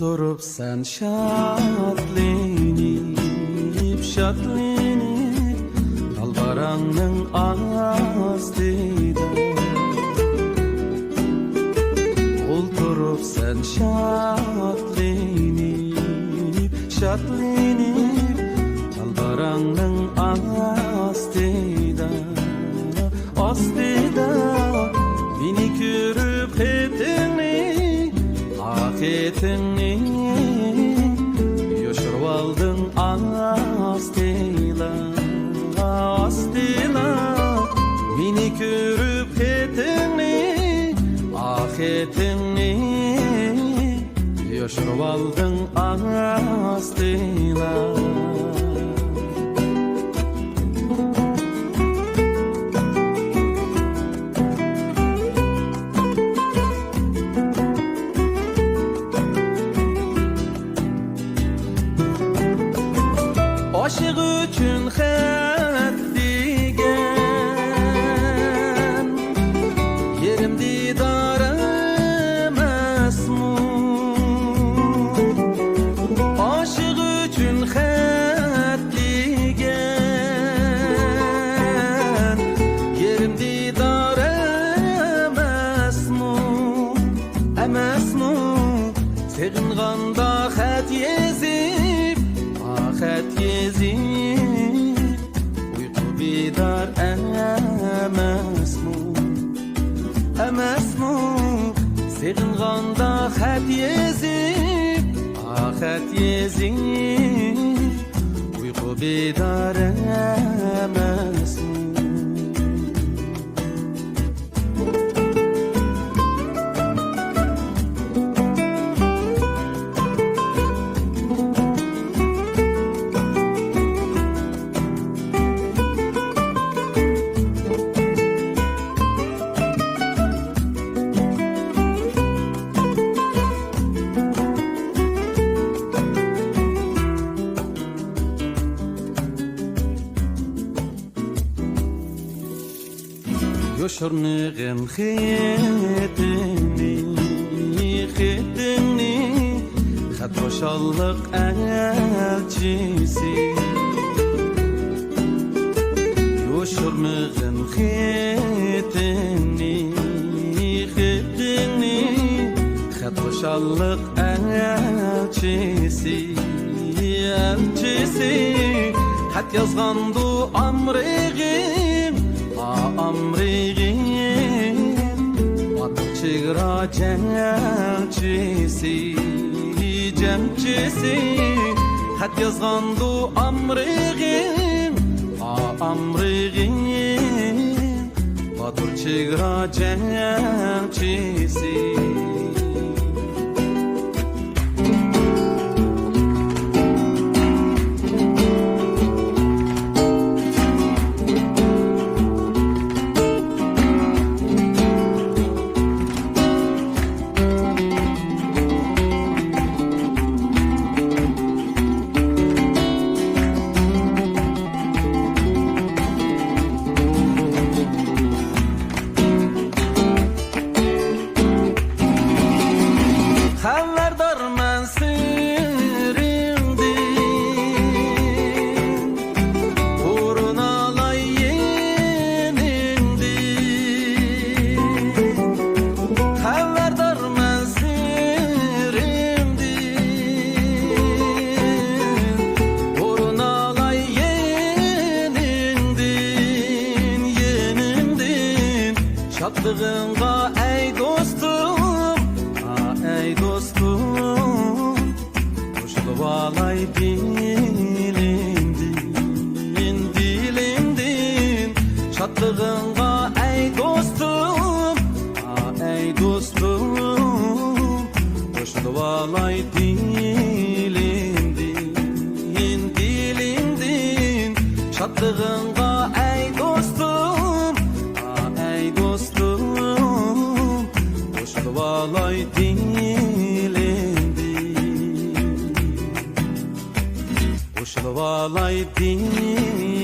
Oturup sen şadlenip dalbaranın astida. Oturup sen şadlenip dalbaranın astida. Beni görüp etini, etini yoşurup aldın astila. Beni görüp etini, etini yoşurup aldın astila. Aşık üçün xət digen, yerim didarım esmun. Aşık üçün xət digen, yerim didarım esmun. Esmun, seğinğanda xət yezib, xət yezib, uyku bidar emasmu. Seğinğanda xət yezib, xət yezib, uyku bidar emasmu. Yoşurnığın xetini, xət hoşallıq elçisi. Yoşurnığın xetini, xət hoşallıq elçisi. Xət yazğandu amrığım, amrığım, batıq çıqra cəmçisi. Xət yazğandu amrığım, amrığım, batıq çıqra cəmçisi. Şadlığınğa ey dostum, ey dostum, qoşulub alay dilimdin. Şadlığınğa ey dostum, ey dostum, qoşulub alay dilimdin. Şadlığınğa ey dostum, ey dostum, qoşulub alay dilimdin. Qoşulub alay dilimdin.